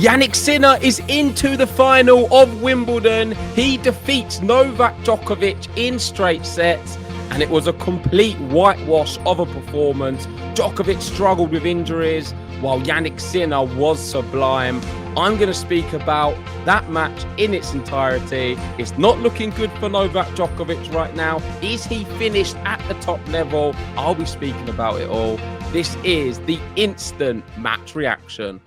Jannik Sinner is into the final of Wimbledon. He defeats Novak Djokovic in straight sets, and it was a complete whitewash of a performance. Djokovic struggled with injuries, while Jannik Sinner was sublime. I'm going to speak about that match in its entirety. It's not looking good for Novak Djokovic right now. Is he finished at the top level? I'll be speaking about it all. This is the instant match reaction.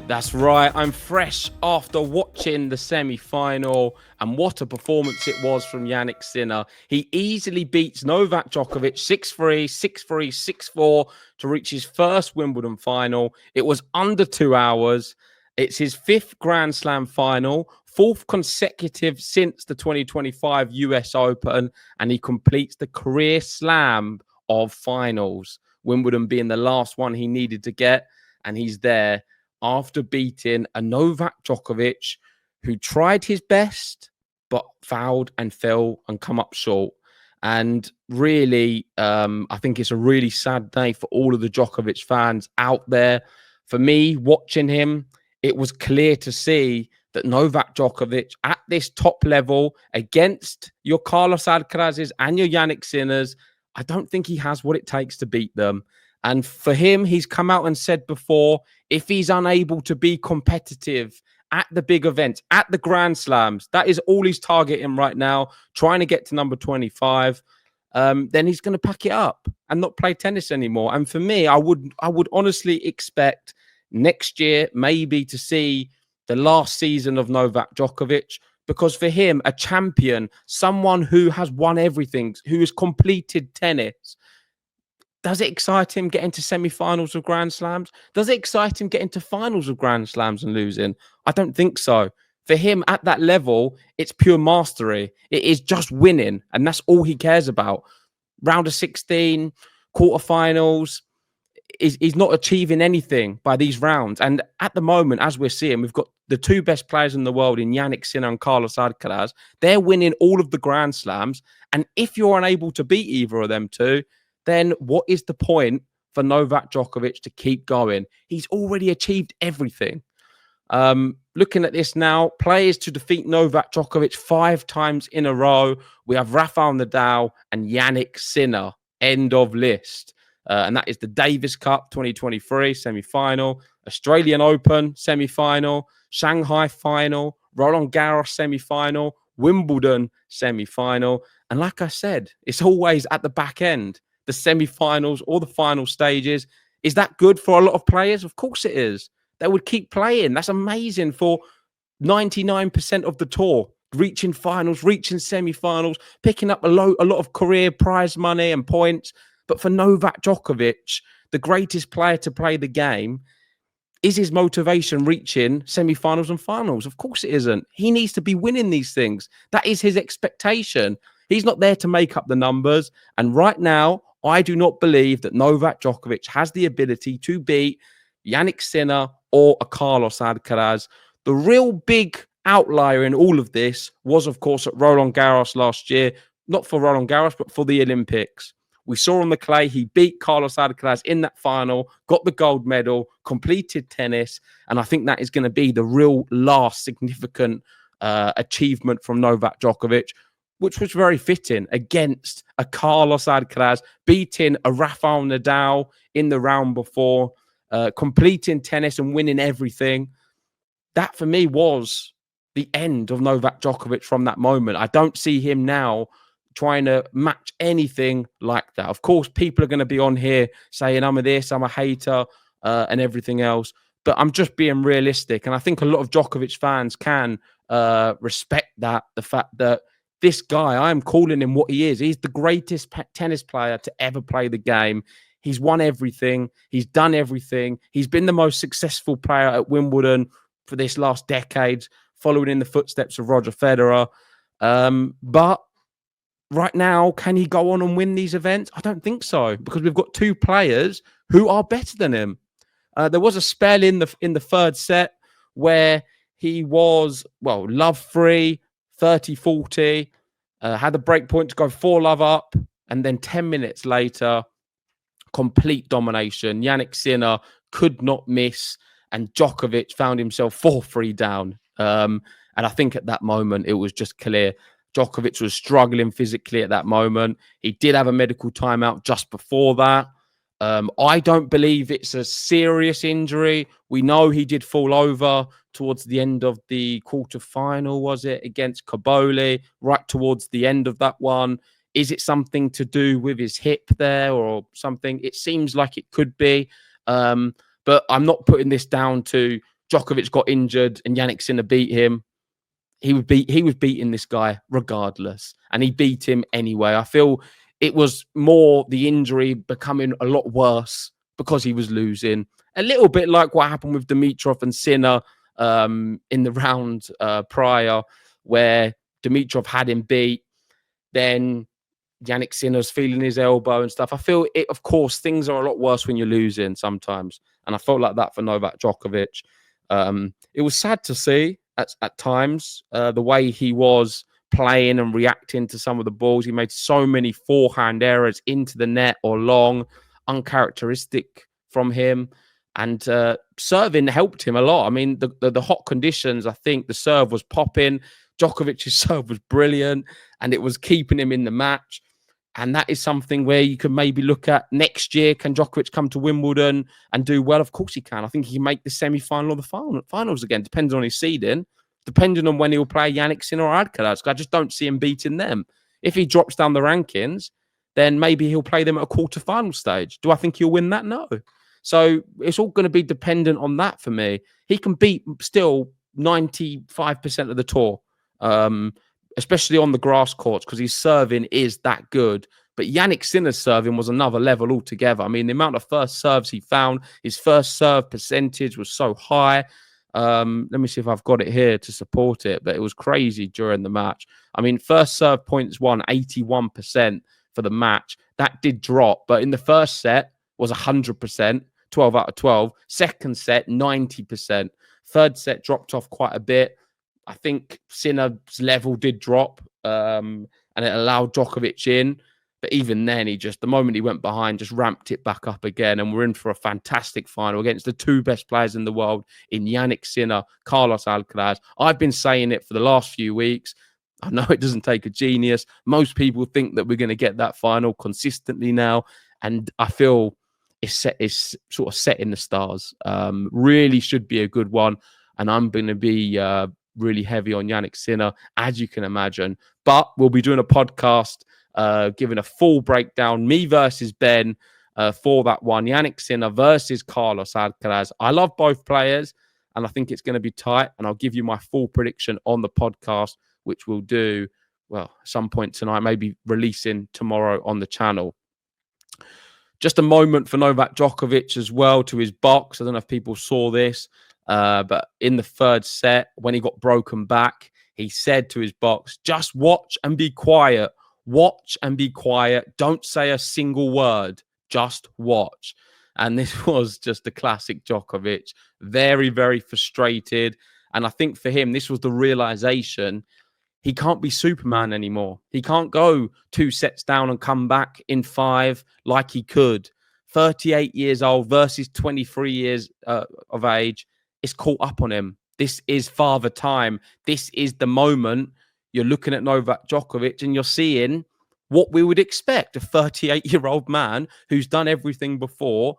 That's right, I'm fresh after watching the semi-final, and what a performance it was from Jannik Sinner. He easily beats Novak Djokovic 6-3, 6-3, 6-4 to reach his first Wimbledon final. It was under 2 hours. It's his fifth Grand Slam final, fourth consecutive since the 2025 US Open, and he completes the career slam of finals. Wimbledon being the last one he needed to get, and he's there after beating a Novak Djokovic who tried his best, but fouled and fell and come up short. And really, I think it's a really sad day for all of the Djokovic fans out there. For me, watching him, it was clear to see that Novak Djokovic at this top level against your Carlos Alcarazes and your Jannik Sinners, I don't think he has what it takes to beat them. And for him, he's come out and said before, if he's unable to be competitive at the big events, at the Grand Slams, that is all he's targeting right now, trying to get to number 25, then he's going to pack it up and not play tennis anymore. And for me, I would honestly expect next year maybe to see the last season of Novak Djokovic, because for him, a champion, someone who has won everything, who has completed tennis, does it excite him getting to semi-finals of Grand Slams? Does it excite him getting to finals of Grand Slams and losing? I don't think so. For him, at that level, it's pure mastery. It is just winning, and that's all he cares about. Round of 16, quarterfinals, he's not achieving anything by these rounds. And at the moment, as we're seeing, we've got the two best players in the world in Jannik Sinner and Carlos Alcaraz. They're winning all of the Grand Slams. And if you're unable to beat either of them two, then what is the point for Novak Djokovic to keep going? He's already achieved everything. Looking at this now, players to defeat Novak Djokovic 5 times in a row. We have Rafael Nadal and Jannik Sinner, end of list. And that is the Davis Cup 2023 semi-final, Australian Open semi-final, Shanghai final, Roland Garros semi-final, Wimbledon semi-final. And like I said, it's always at the back end, the semi-finals or the final stages. Is that good for a lot of players? Of course it is. They would keep playing. That's amazing for 99% of the tour, reaching finals, reaching semi-finals, picking up a lot of career prize money and points. But for Novak Djokovic, the greatest player to play the game, is his motivation reaching semi-finals and finals? Of course it isn't. He needs to be winning these things. That is his expectation. He's not there to make up the numbers. And right now, I do not believe that Novak Djokovic has the ability to beat Jannik Sinner or a Carlos Alcaraz. The real big outlier in all of this was, of course, at Roland Garros last year. Not for Roland Garros, but for the Olympics. We saw on the clay, he beat Carlos Alcaraz in that final, got the gold medal, completed tennis. And I think that is going to be the real last significant achievement from Novak Djokovic, which was very fitting against a Carlos Alcaraz, beating a Rafael Nadal in the round before, completing tennis and winning everything. That, for me, was the end of Novak Djokovic from that moment. I don't see him now trying to match anything like that. Of course, people are going to be on here saying, I'm a hater, and everything else. But I'm just being realistic. And I think a lot of Djokovic fans can respect that, the fact that this guy, I'm calling him what he is. He's the greatest tennis player to ever play the game. He's won everything. He's done everything. He's been the most successful player at Wimbledon for this last decade, following in the footsteps of Roger Federer. But right now, can he go on and win these events? I don't think so, because we've got two players who are better than him. There was a spell in the third set where he was, love-free, 30-40, had a break point to go 4-love up, and then 10 minutes later, complete domination. Jannik Sinner could not miss, and Djokovic found himself 4-3 down. And I think at that moment, it was just clear. Djokovic was struggling physically at that moment. He did have a medical timeout just before that. I don't believe it's a serious injury. We know he did fall over towards the end of the quarterfinal, was it, against Kaboli, right towards the end of that one. Is it something to do with his hip there or something? It seems like it could be. But I'm not putting this down to Djokovic got injured and Jannik Sinner beat him. He was beating this guy regardless, and he beat him anyway. I feel it was more the injury becoming a lot worse because he was losing. A little bit like what happened with Dimitrov and Sinner in the round prior, where Dimitrov had him beat. Then Jannik Sinner's feeling his elbow and stuff. I feel it, of course, things are a lot worse when you're losing sometimes. And I felt like that for Novak Djokovic. It was sad to see at times the way he was playing and reacting to some of the balls. He made so many forehand errors into the net or long, uncharacteristic from him. And serving helped him a lot. I mean, the hot conditions, I think the serve was popping. Djokovic's serve was brilliant, and it was keeping him in the match. And that is something where you can maybe look at next year. Can Djokovic come to Wimbledon and do well? Of course he can. I think he can make the semi-final or the finals again, depending on his seeding, depending on when he'll play Jannik Sinner or Alcaraz. I just don't see him beating them. If he drops down the rankings, then maybe he'll play them at a quarter-final stage. Do I think he'll win that? No. So it's all going to be dependent on that for me. He can beat still 95% of the tour. Especially on the grass courts, because his serving is that good. But Jannik Sinner's serving was another level altogether. I mean, the amount of first serves he found, his first serve percentage was so high. Let me see if I've got it here to support it, but it was crazy during the match. I mean, first serve points won 81% for the match. That did drop, but in the first set was 100%, 12 out of 12. Second set, 90%. Third set dropped off quite a bit. I think Sinner's level did drop and it allowed Djokovic in. But even then, the moment he went behind, just ramped it back up again. And we're in for a fantastic final against the two best players in the world in Jannik Sinner, Carlos Alcaraz. I've been saying it for the last few weeks. I know it doesn't take a genius. Most people think that we're going to get that final consistently now. And I feel it's sort of set in the stars. Really should be a good one. And I'm going to be really heavy on Jannik Sinner, as you can imagine. But we'll be doing a podcast giving a full breakdown, me versus Ben, for that one. Jannik Sinner versus Carlos Alcaraz. I love both players, and I think it's going to be tight. And I'll give you my full prediction on the podcast, which we'll do, well, some point tonight, maybe releasing tomorrow on the channel. Just a moment for Novak Djokovic as well to his box. I don't know if people saw this. But in the third set, when he got broken back, he said to his box, just watch and be quiet. Watch and be quiet. Don't say a single word. Just watch. And this was just a classic Djokovic. Very, very frustrated. And I think for him, this was the realization he can't be Superman anymore. He can't go 2 sets down and come back in 5 like he could. 38 years old versus 23 years of age. It's caught up on him. This is father time. This is the moment you're looking at Novak Djokovic and you're seeing what we would expect. A 38-year-old man who's done everything before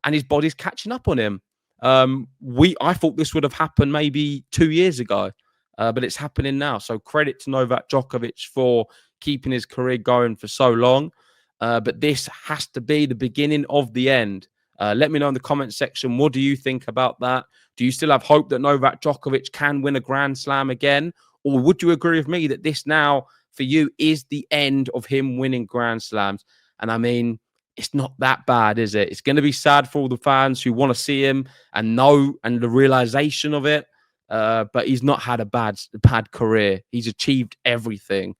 and his body's catching up on him. I thought this would have happened maybe 2 years ago, but it's happening now. So credit to Novak Djokovic for keeping his career going for so long. But this has to be the beginning of the end. Let me know in the comment section. What do you think about that? Do you still have hope that Novak Djokovic can win a Grand Slam again? Or would you agree with me that this now, for you, is the end of him winning Grand Slams? And I mean, it's not that bad, is it? It's going to be sad for all the fans who want to see him and know and the realization of it. But he's not had a bad career. He's achieved everything.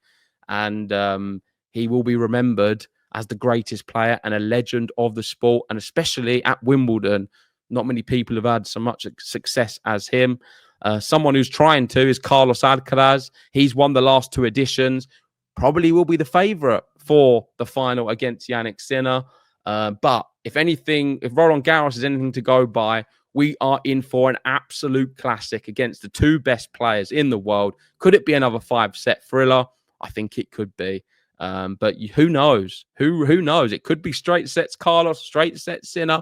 And he will be remembered as the greatest player and a legend of the sport, and especially at Wimbledon. Not many people have had so much success as him. Someone who's trying to is Carlos Alcaraz. He's won the last 2 editions. Probably will be the favourite for the final against Jannik Sinner. But if Roland Garros is anything to go by, we are in for an absolute classic against the two best players in the world. Could it be another 5-set thriller? I think it could be. But who knows? Who knows? It could be straight sets Carlos, straight sets Sinner.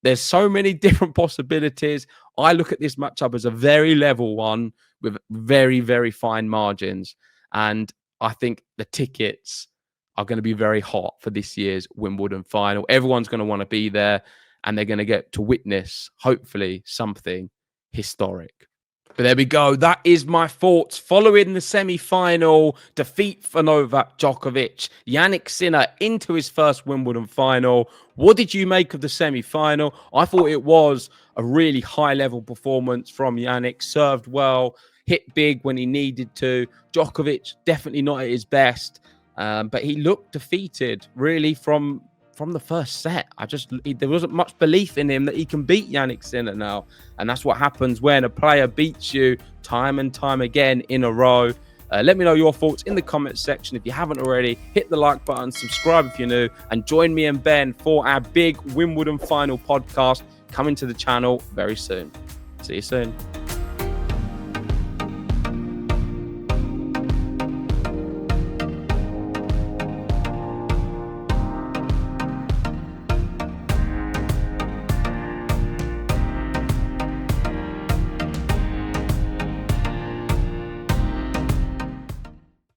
There's so many different possibilities. I look at this matchup as a very level one with very, very fine margins. And I think the tickets are going to be very hot for this year's Wimbledon final. Everyone's going to want to be there, and they're going to get to witness, hopefully, something historic. But there we go. That is my thoughts following the semi-final defeat for Novak Djokovic. Jannik Sinner into his first Wimbledon final. What did you make of the semi-final? I thought it was a really high-level performance from Jannik. Served well, hit big when he needed to. Djokovic definitely not at his best, but he looked defeated really from the first set. There wasn't much belief in him that he can beat Jannik Sinner now. And that's what happens when a player beats you time and time again in a row. Let me know your thoughts in the comments section. If you haven't already, hit the like button, subscribe if you're new, and join me and Ben for our big Wimbledon final podcast coming to the channel very soon. See you soon.